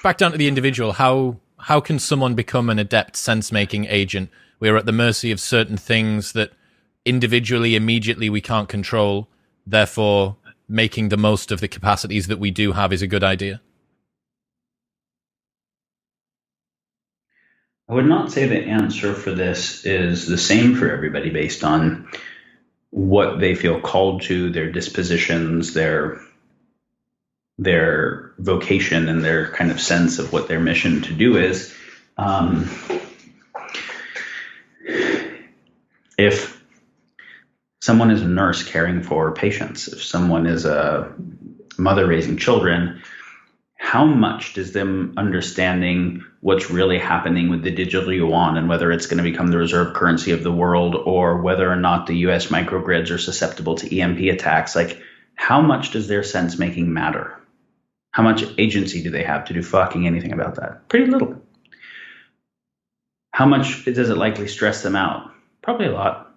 back down to the individual, how can someone become an adept sense-making agent? We're at the mercy of certain things that individually, immediately, we can't control. Therefore, making the most of the capacities that we do have is a good idea. I would not say the answer for this is the same for everybody based on what they feel called to, their dispositions, their vocation, and their kind of sense of what their mission to do is. If someone is a nurse caring for patients, if someone is a mother raising children, how much does them understanding what's really happening with the digital yuan and whether it's going to become the reserve currency of the world, or whether or not the US microgrids are susceptible to EMP attacks, like how much does their sense making matter? How much agency do they have to do fucking anything about that? Pretty little. How much does it likely stress them out? Probably a lot.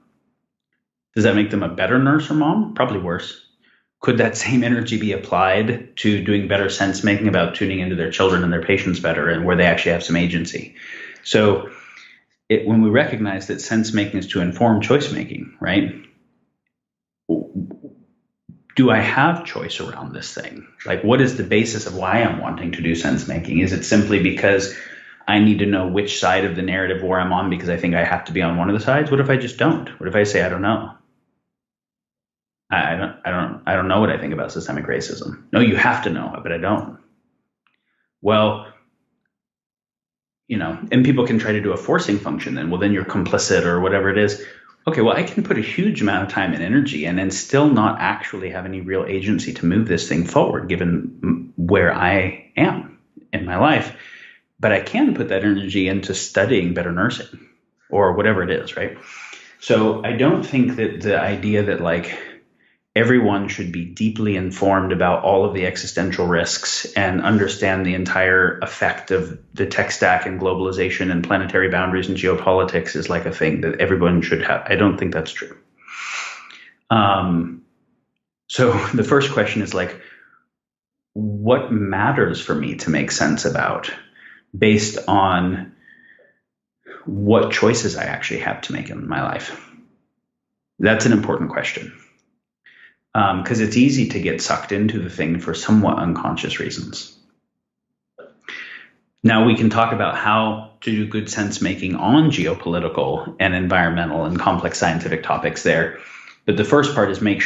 Does that make them a better nurse or mom? Probably worse. Could that same energy be applied to doing better sense making about tuning into their children and their patients better, and where they actually have some agency? So when we recognize that sense making is to inform choice making, right? Do I have choice around this thing? Like, what is the basis of why I'm wanting to do sense making? Is it simply because I need to know which side of the narrative war I'm on because I think I have to be on one of the sides? What if I just don't? What if I say I don't know? I don't know what I think about systemic racism. No, you have to know, but I don't. Well, and people can try to do a forcing function then. Well, then you're complicit or whatever it is. Okay, well, I can put a huge amount of time and energy and then still not actually have any real agency to move this thing forward, given where I am in my life. But I can put that energy into studying better nursing or whatever it is, right? So I don't think that the idea that like everyone should be deeply informed about all of the existential risks and understand the entire effect of the tech stack and globalization and planetary boundaries and geopolitics is like a thing that everyone should have. I don't think that's true. So the first question is like, what matters for me to make sense about based on what choices I actually have to make in my life? That's an important question. Because it's easy to get sucked into the thing for somewhat unconscious reasons. Now we can talk about how to do good sense making on geopolitical and environmental and complex scientific topics there. But the first part is make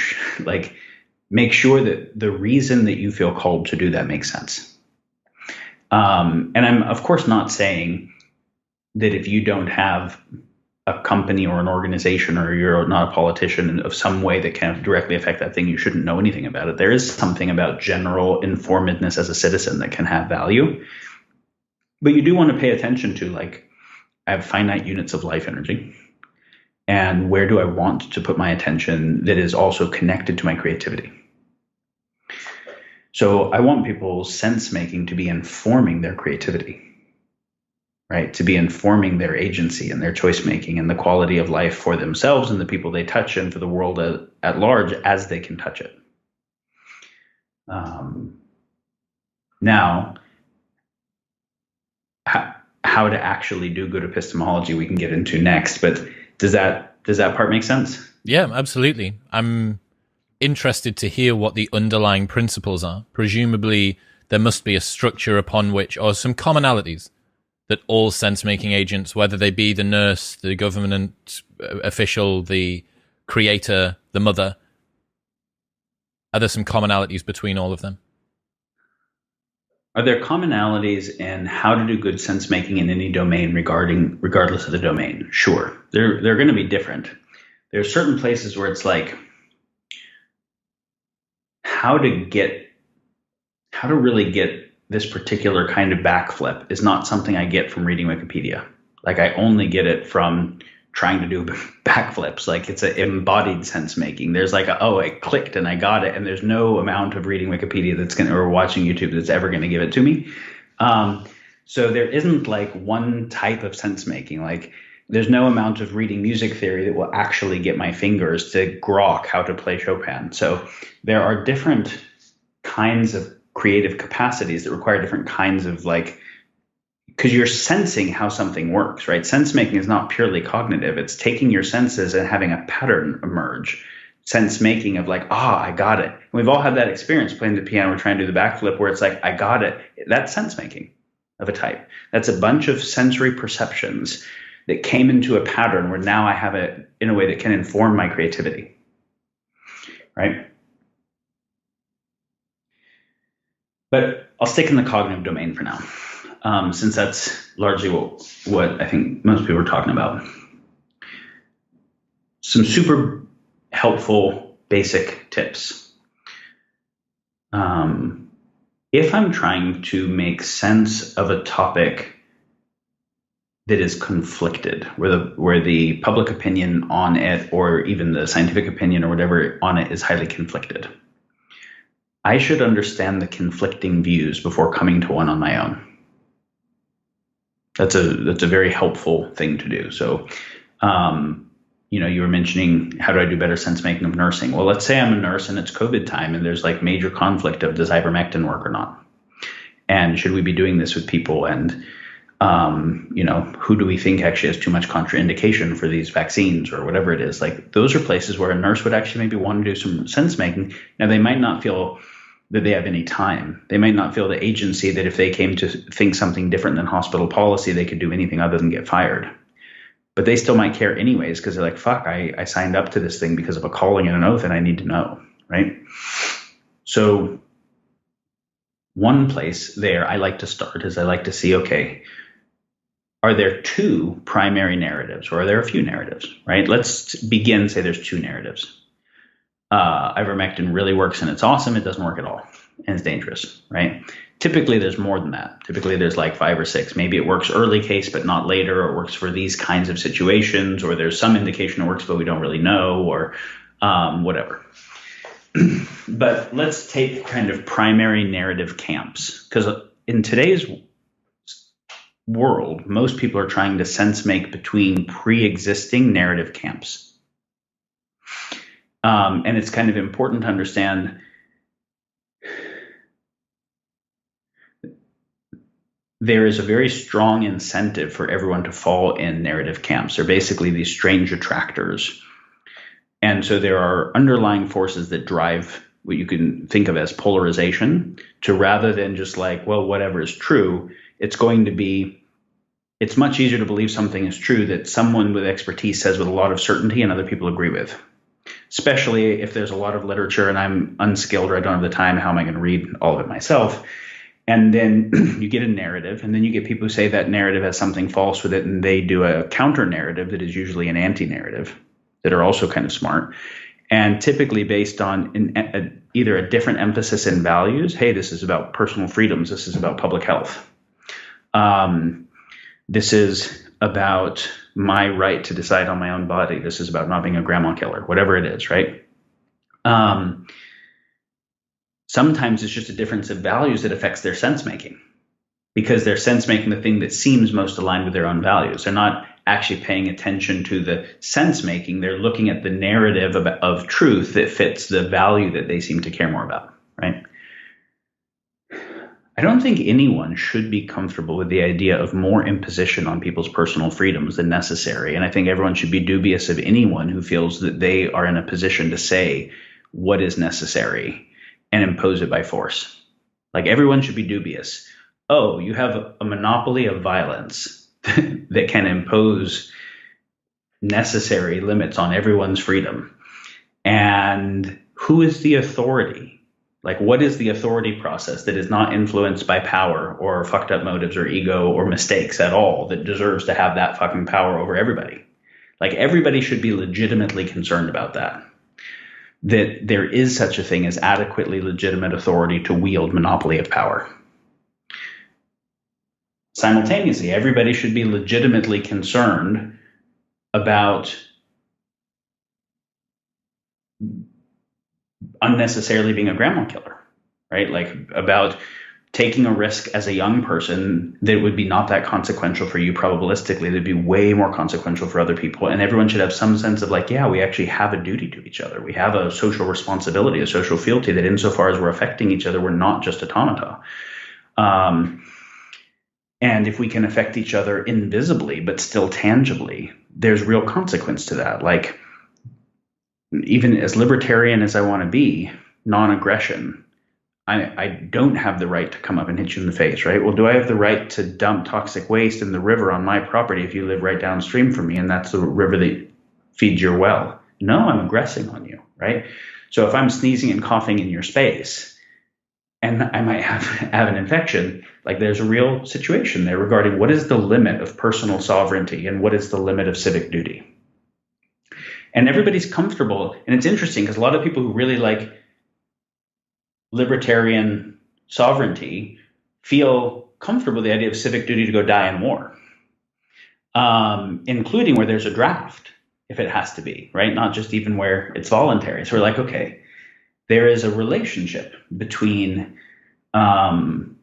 sure that the reason that you feel called to do that makes sense. And I'm of course not saying that if you don't have a company or an organization, or you're not a politician of some way that can directly affect that thing, you shouldn't know anything about it. There is something about general informedness as a citizen that can have value. But you do want to pay attention to, like, I have finite units of life energy. And where do I want to put my attention that is also connected to my creativity? So I want people's sense making to be informing their creativity. Right, to be informing their agency and their choice making and the quality of life for themselves and the people they touch and for the world at large as they can touch it. Now, how to actually do good epistemology we can get into next, but does that part make sense? Yeah, absolutely. I'm interested to hear what the underlying principles are. Presumably, there must be a structure upon which, or some commonalities, that all sense-making agents, whether they be the nurse, the government official, the creator, the mother, are there some commonalities between all of them? Are there commonalities in how to do good sense-making in any domain regardless of the domain? Sure. They're going to be different. There are certain places where it's like how to really get this particular kind of backflip is not something I get from reading Wikipedia. Like, I only get it from trying to do backflips. Like, it's an embodied sense making. There's like I clicked and I got it, and there's no amount of reading Wikipedia or watching YouTube that's ever going to give it to me. So there isn't like one type of sense making. Like, there's no amount of reading music theory that will actually get my fingers to grok how to play Chopin. So there are different kinds of creative capacities that require different kinds of like, because you're sensing how something works, right? Sense making is not purely cognitive. It's taking your senses and having a pattern emerge. Sense making of like, I got it. And we've all had that experience playing the piano or trying to do the backflip where it's like, I got it. That's sense making of a type. That's a bunch of sensory perceptions that came into a pattern where now I have it in a way that can inform my creativity, right? But I'll stick in the cognitive domain for now, since that's largely what I think most people are talking about. Some super helpful basic tips. If I'm trying to make sense of a topic that is conflicted, where the public opinion on it, or even the scientific opinion or whatever on it, is highly conflicted, I should understand the conflicting views before coming to one on my own. That's a very helpful thing to do. So, you were mentioning, how do I do better sense making of nursing? Well, let's say I'm a nurse and it's COVID time and there's like major conflict of does ivermectin work or not? And should we be doing this with people? And, who do we think actually has too much contraindication for these vaccines or whatever it is? Like, those are places where a nurse would actually maybe want to do some sense making. Now, they might not feel that they have any time. They might not feel the agency that if they came to think something different than hospital policy, they could do anything other than get fired. But they still might care anyways, because they're like, fuck, I signed up to this thing because of a calling and an oath and I need to know, right? So one place there I like to start is I like to see, okay, are there two primary narratives or are there a few narratives, right? Let's begin, say there's two narratives. Ivermectin really works and it's awesome. It doesn't work at all and it's dangerous, right? Typically, there's more than that. Typically, there's like 5 or 6. Maybe it works early case, but not later, or it works for these kinds of situations, or there's some indication it works, but we don't really know, or whatever. But let's take kind of primary narrative camps, because in today's world, most people are trying to sense make between pre-existing narrative camps. And it's kind of important to understand there is a very strong incentive for everyone to fall in narrative camps. They're basically these strange attractors. And so there are underlying forces that drive what you can think of as polarization, to rather than just like, well, whatever is true, it's much easier to believe something is true that someone with expertise says with a lot of certainty and other people agree with. Especially if there's a lot of literature and I'm unskilled or I don't have the time, how am I going to read all of it myself? And then you get a narrative, and then you get people who say that narrative has something false with it, and they do a counter narrative that is usually an anti-narrative that are also kind of smart, and typically based on either a different emphasis in values. Hey, this is about personal freedoms. This is about public health. This is about my right to decide on my own body. This is about not being a grandma killer, whatever it is, right? Sometimes it's just a difference of values that affects their sense making, because they're sense making the thing that seems most aligned with their own values. They're not actually paying attention to the sense making. They're looking at the narrative of truth that fits the value that they seem to care more about, right? I don't think anyone should be comfortable with the idea of more imposition on people's personal freedoms than necessary. And I think everyone should be dubious of anyone who feels that they are in a position to say what is necessary and impose it by force. Like, everyone should be dubious. Oh, you have a monopoly of violence that can impose necessary limits on everyone's freedom. And who is the authority? Like, what is the authority process that is not influenced by power or fucked up motives or ego or mistakes at all that deserves to have that fucking power over everybody? Like, everybody should be legitimately concerned about that. That there is such a thing as adequately legitimate authority to wield monopoly of power. Simultaneously, everybody should be legitimately concerned about unnecessarily being a grandma killer, right? Like, about taking a risk as a young person that would be not that consequential for you probabilistically, that'd be way more consequential for other people. And everyone should have some sense of like, yeah, we actually have a duty to each other. We have a social responsibility, a social fealty that insofar as we're affecting each other, we're not just automata. And if we can affect each other invisibly, but still tangibly, there's real consequence to that. Like, even as libertarian as I want to be, non-aggression, I don't have the right to come up and hit you in the face, right? Well, do I have the right to dump toxic waste in the river on my property if you live right downstream from me and that's the river that feeds your well? No, I'm aggressing on you, right? So if I'm sneezing and coughing in your space and I might have an infection, like there's a real situation there regarding what is the limit of personal sovereignty and what is the limit of civic duty. And everybody's comfortable. And it's interesting because a lot of people who really like libertarian sovereignty feel comfortable with the idea of civic duty to go die in war, including where there's a draft, if it has to be, right? Not just even where it's voluntary. So we're like, okay, there is a relationship between the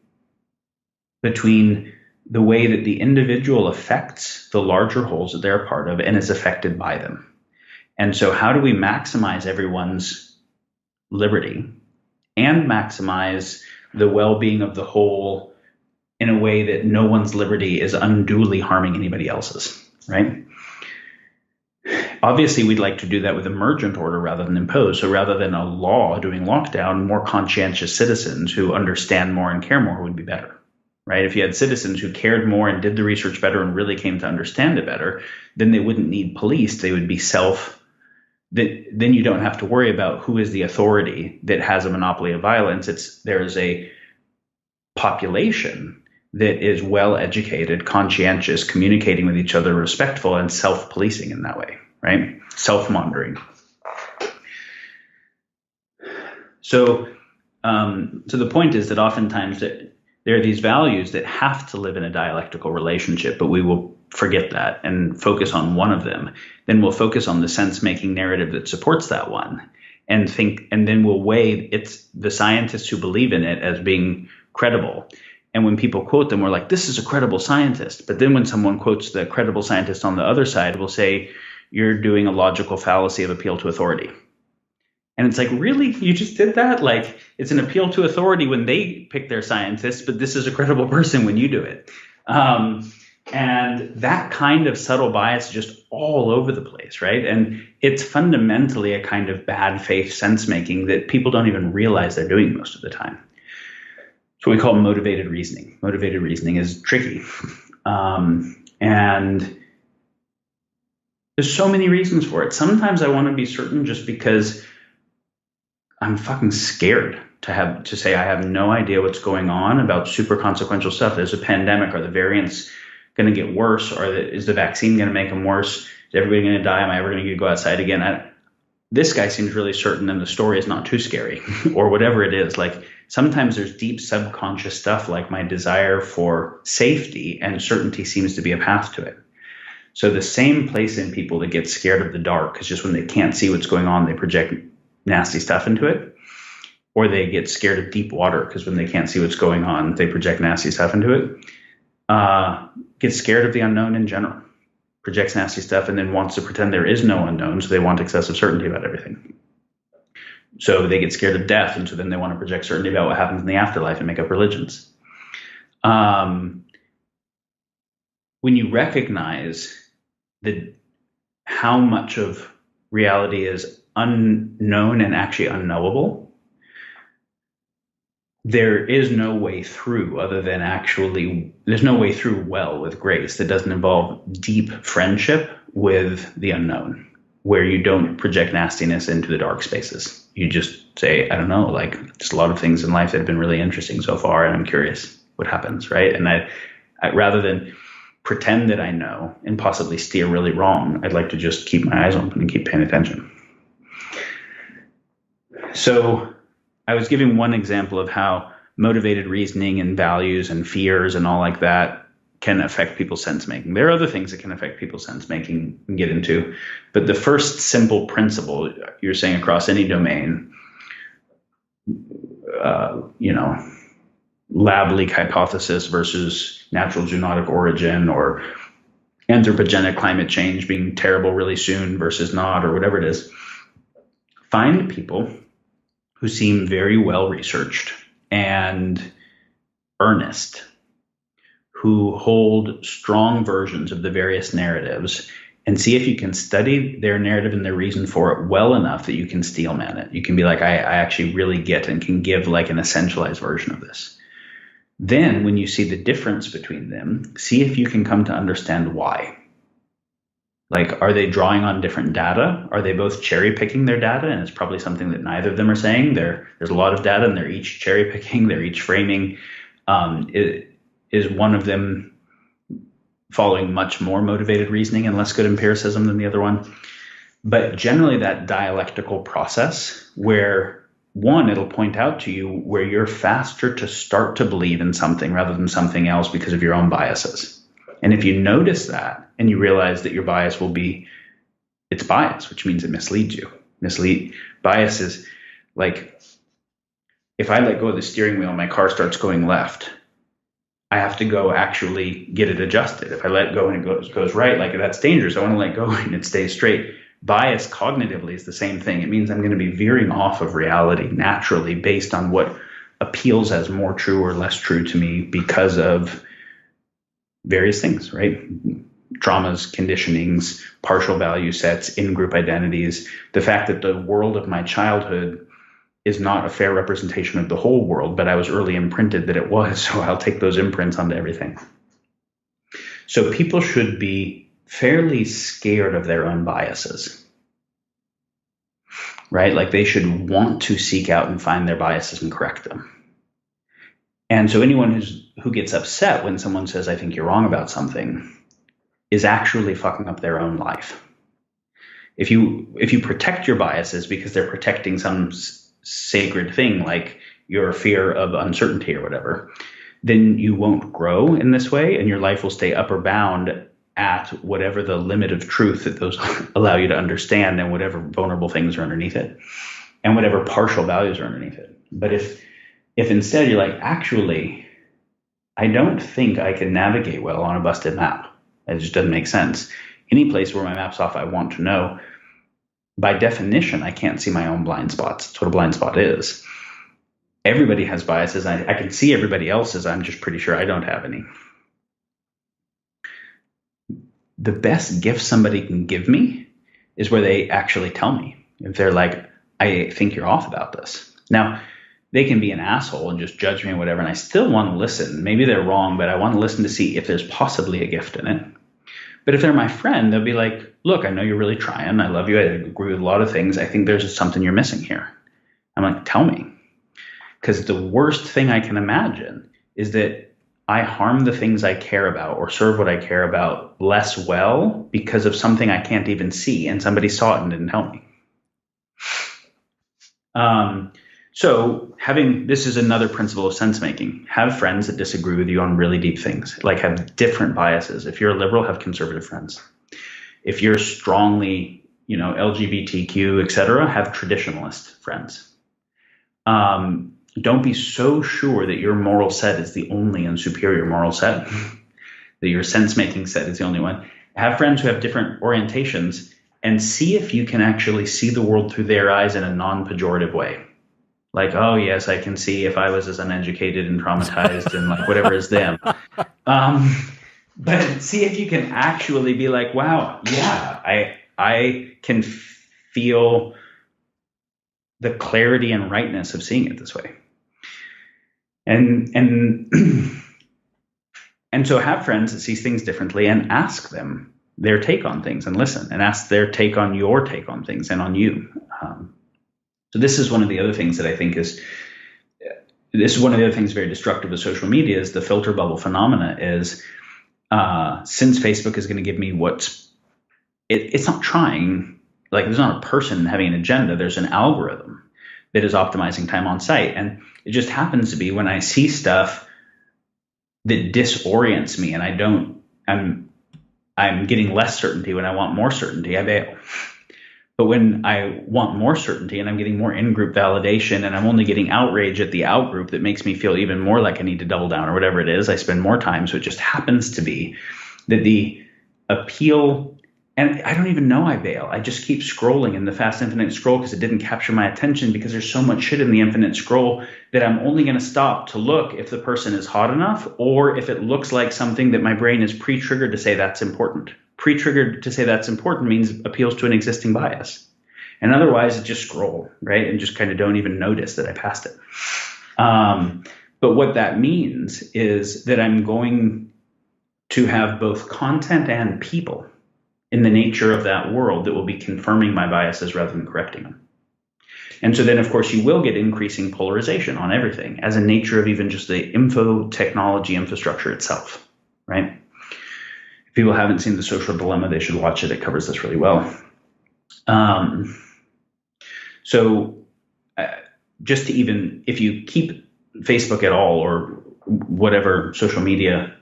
way that the individual affects the larger wholes that they're a part of and is affected by them. And so how do we maximize everyone's liberty and maximize the well-being of the whole in a way that no one's liberty is unduly harming anybody else's, right? Obviously, we'd like to do that with emergent order rather than imposed. So rather than a law doing lockdown, more conscientious citizens who understand more and care more would be better, right? If you had citizens who cared more and did the research better and really came to understand it better, then they wouldn't need police. They would be then you don't have to worry about who is the authority that has a monopoly of violence. There is a population that is well educated, conscientious, communicating with each other, respectful, and self-policing in that way, right? Self-monitoring. So the point is that oftentimes there are these values that have to live in a dialectical relationship, but we will forget that and focus on one of them. Then we'll focus on the sense-making narrative that supports that one and then we'll weigh it's the scientists who believe in it as being credible. And when people quote them, we're like, this is a credible scientist. But then when someone quotes the credible scientist on the other side, we'll say, you're doing a logical fallacy of appeal to authority. And it's like, really? You just did that? Like, it's an appeal to authority when they pick their scientists, but this is a credible person when you do it. And that kind of subtle bias is just all over the place, right? And it's fundamentally a kind of bad faith sense making that people don't even realize they're doing most of the time. It's what we call motivated reasoning. Motivated reasoning is tricky. And there's so many reasons for it. Sometimes I want to be certain just because I'm fucking scared to say I have no idea what's going on about super consequential stuff. There's a pandemic. Are the variants going to get worse? Or is the vaccine going to make them worse? Is everybody going to die? Am I ever going to go outside again? This guy seems really certain and the story is not too scary or whatever it is. Like sometimes there's deep subconscious stuff like my desire for safety, and certainty seems to be a path to it. So the same place in people that get scared of the dark, because just when they can't see what's going on, they project nasty stuff into it. Or they get scared of deep water because when they can't see what's going on, they project nasty stuff into it. Get scared of the unknown in general, projects nasty stuff, and then wants to pretend there is no unknown, so they want excessive certainty about everything. So they get scared of death, and so then they want to project certainty about what happens in the afterlife and make up religions. When you recognize how much of reality is unknown and actually unknowable, there is no way through there's no way through well with grace that doesn't involve deep friendship with the unknown, where you don't project nastiness into the dark spaces. You just say, I don't know, like there's a lot of things in life that have been really interesting so far, and I'm curious what happens, right? And I rather than pretend that I know and possibly steer really wrong, I'd like to just keep my eyes open and keep paying attention. So I was giving one example of how motivated reasoning and values and fears and all like that can affect people's sense making. There are other things that can affect people's sense making and get into, but the first simple principle you're saying across any domain, lab leak hypothesis versus natural zoonotic origin, or anthropogenic climate change being terrible really soon versus not, or whatever it is. Find people who seem very well researched and earnest, who hold strong versions of the various narratives, and see if you can study their narrative and their reason for it well enough that you can steelman it. You can be like, I actually really get and can give like an essentialized version of this. Then when you see the difference between them, see if you can come to understand why. Like, are they drawing on different data? Are they both cherry picking their data? And it's probably something that neither of them are saying. There's a lot of data and they're each cherry picking, they're each framing. Is one of them following much more motivated reasoning and less good empiricism than the other one? But generally that dialectical process where one, it'll point out to you where you're faster to start to believe in something rather than something else because of your own biases. And if you notice that and you realize that your bias will be, it's bias, which means it misleads you. Bias is like, if I let go of the steering wheel and my car starts going left, I have to go actually get it adjusted. If I let go and it goes right, like that's dangerous. I want to let go and it stays straight. Bias cognitively is the same thing. It means I'm going to be veering off of reality naturally based on what appeals as more true or less true to me because of various things, right? Traumas, conditionings, partial value sets, in-group identities, the fact that the world of my childhood is not a fair representation of the whole world, but I was early imprinted that it was, so I'll take those imprints onto everything. So people should be fairly scared of their own biases, right? Like they should want to seek out and find their biases and correct them. And so anyone who gets upset when someone says, I think you're wrong about something, is actually fucking up their own life. If you protect your biases because they're protecting some sacred thing like your fear of uncertainty or whatever, then you won't grow in this way and your life will stay upper bound at whatever the limit of truth that those allow you to understand and whatever vulnerable things are underneath it and whatever partial values are underneath it. But if instead you're like, actually, I don't think I can navigate well on a busted map. It just doesn't make sense. Any place where my map's off, I want to know. By definition, I can't see my own blind spots. That's what a blind spot is. Everybody has biases. I can see everybody else's. I'm just pretty sure I don't have any. The best gift somebody can give me is where they actually tell me. If they're like, I think you're off about this. Now, they can be an asshole and just judge me or whatever, and I still want to listen. Maybe they're wrong, but I want to listen to see if there's possibly a gift in it. But if they're my friend, they'll be like, look, I know you're really trying. I love you. I agree with a lot of things. I think there's something you're missing here. I'm like, tell me. Because the worst thing I can imagine is that I harm the things I care about or serve what I care about less well because of something I can't even see and somebody saw it and didn't tell me. So this is another principle of sense making. Have friends that disagree with you on really deep things, like have different biases. If you're a liberal, have conservative friends. If you're strongly, LGBTQ, et cetera, have traditionalist friends. Don't be so sure that your moral set is the only and superior moral set, that your sense making set is the only one. Have friends who have different orientations and see if you can actually see the world through their eyes in a non-pejorative way. Like, oh, yes, I can see if I was as uneducated and traumatized and like whatever is them. But see if you can actually be like, wow, yeah, I can feel the clarity and rightness of seeing it this way. And so have friends that see things differently and ask them their take on things and listen and ask their take on your take on things and on you. So this is one of the other things that I think is very destructive of social media is the filter bubble phenomena is since Facebook is going to give me it's not trying, like there's not a person having an agenda, there's an algorithm that is optimizing time on site. And it just happens to be when I see stuff that disorients me and I'm getting less certainty when I want more certainty, I bail. But when I want more certainty and I'm getting more in-group validation and I'm only getting outrage at the out-group that makes me feel even more like I need to double down or whatever it is, I spend more time. So it just happens to be that the appeal, and I don't even know I bail. I just keep scrolling in the fast infinite scroll because it didn't capture my attention, because there's so much shit in the infinite scroll that I'm only going to stop to look if the person is hot enough or if it looks like something that my brain is pre-triggered to say that's important. Pre-triggered to say that's important means appeals to an existing bias. And otherwise, just scroll, right? And just kind of don't even notice that I passed it. But what that means is that I'm going to have both content and people in the nature of that world that will be confirming my biases rather than correcting them. And so then, of course, you will get increasing polarization on everything as a nature of even just the info technology infrastructure itself, right? If people haven't seen The Social Dilemma, they should watch it. It covers this really well. Just to even, if you keep Facebook at all or whatever social media,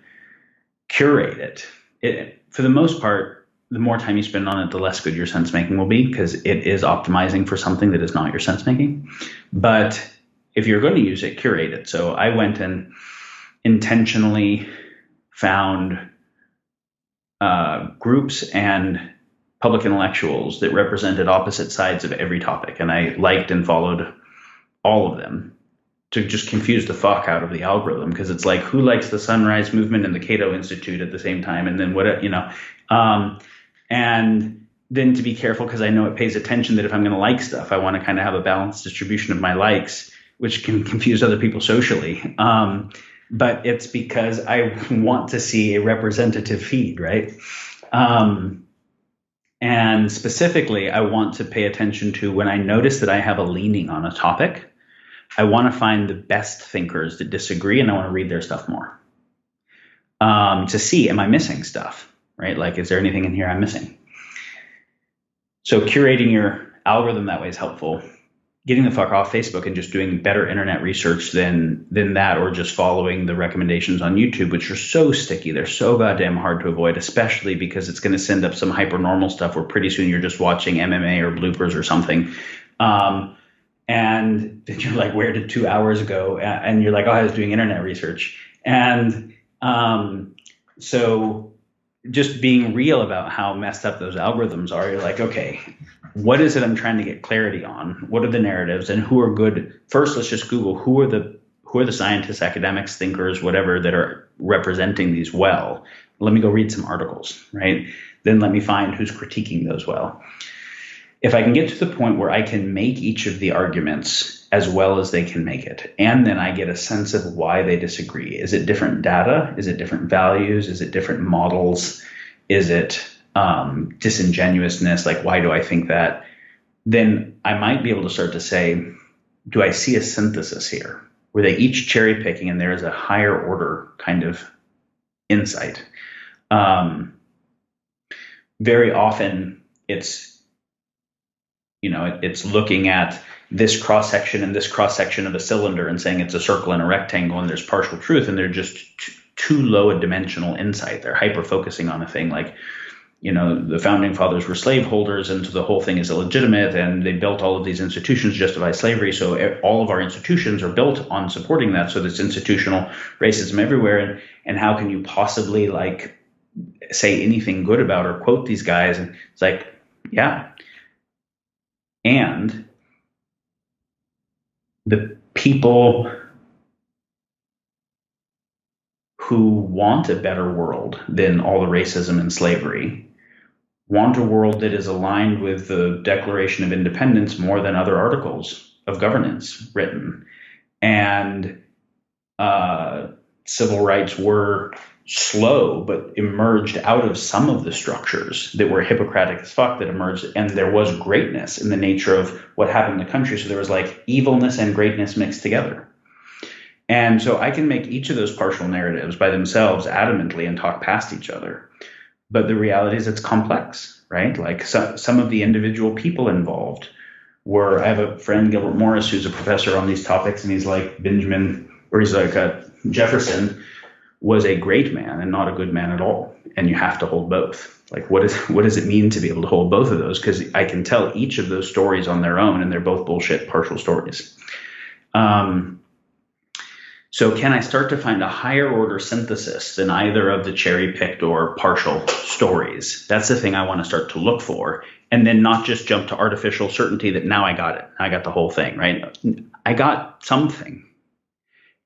curate it, for the most part, the more time you spend on it, the less good your sense making will be, because it is optimizing for something that is not your sense making. But if you're going to use it, curate it. So I went and intentionally found groups and public intellectuals that represented opposite sides of every topic. And I liked and followed all of them to just confuse the fuck out of the algorithm, because it's like, who likes the Sunrise Movement and the Cato Institute at the same time? And then what, and then to be careful, because I know it pays attention that if I'm going to like stuff, I want to kind of have a balanced distribution of my likes, which can confuse other people socially. But it's because I want to see a representative feed, right? And specifically, I want to pay attention to when I notice that I have a leaning on a topic, I want to find the best thinkers that disagree, and I want to read their stuff more to see, am I missing stuff, right? Like, is there anything in here I'm missing? So curating your algorithm that way is helpful. Getting the fuck off Facebook and just doing better internet research than that, or just following the recommendations on YouTube, which are so sticky. They're so goddamn hard to avoid, especially because it's going to send up some hyper-normal stuff where pretty soon you're just watching MMA or bloopers or something. And then you're like, where did 2 hours go? And you're like, oh, I was doing internet research. And so just being real about how messed up those algorithms are, you're like, okay, what is it I'm trying to get clarity on? What are the narratives and who are good? First, let's just Google who are the scientists, academics, thinkers, whatever, that are representing these well. Let me go read some articles, right? Then let me find who's critiquing those well. If I can get to the point where I can make each of the arguments as well as they can make it, and then I get a sense of why they disagree. Is it different data? Is it different values? Is it different models? Is it disingenuousness? Like, why do I think that? Then I might be able to start to say, do I see a synthesis here? Were they each cherry picking and there is a higher order kind of insight? Very often it's looking at this cross section and this cross section of a cylinder and saying it's a circle and a rectangle and there's partial truth, and they're just too low a dimensional insight. They're hyper focusing on a thing like, the founding fathers were slaveholders, and so the whole thing is illegitimate, and they built all of these institutions to justify slavery. So all of our institutions are built on supporting that. So there's institutional racism everywhere. And how can you possibly say anything good about or quote these guys? And it's like, yeah. And the people who want a better world than all the racism and slavery want a world that is aligned with the Declaration of Independence more than other articles of governance written. And civil rights were slow, but emerged out of some of the structures that were Hippocratic as fuck that emerged. And there was greatness in the nature of what happened in the country. So there was like evilness and greatness mixed together. And so I can make each of those partial narratives by themselves adamantly and talk past each other. But the reality is it's complex, right? Like some of the individual people involved I have a friend, Gilbert Morris, who's a professor on these topics, and he's like Jefferson was a great man and not a good man at all. And you have to hold both. Like, what does it mean to be able to hold both of those? Because I can tell each of those stories on their own, and they're both bullshit partial stories. So can I start to find a higher order synthesis than either of the cherry picked or partial stories? That's the thing I want to start to look for. And then not just jump to artificial certainty that now I got it. I got the whole thing, right? I got something.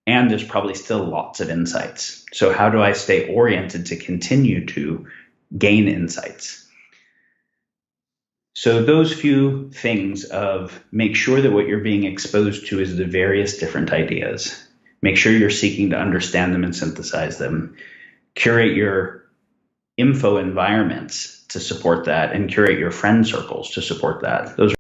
And there's probably still lots of insights. So how do I stay oriented to continue to gain insights? So those few things of make sure that what you're being exposed to is the various different ideas. Make sure you're seeking to understand them and synthesize them. Curate your info environments to support that, and curate your friend circles to support that. Those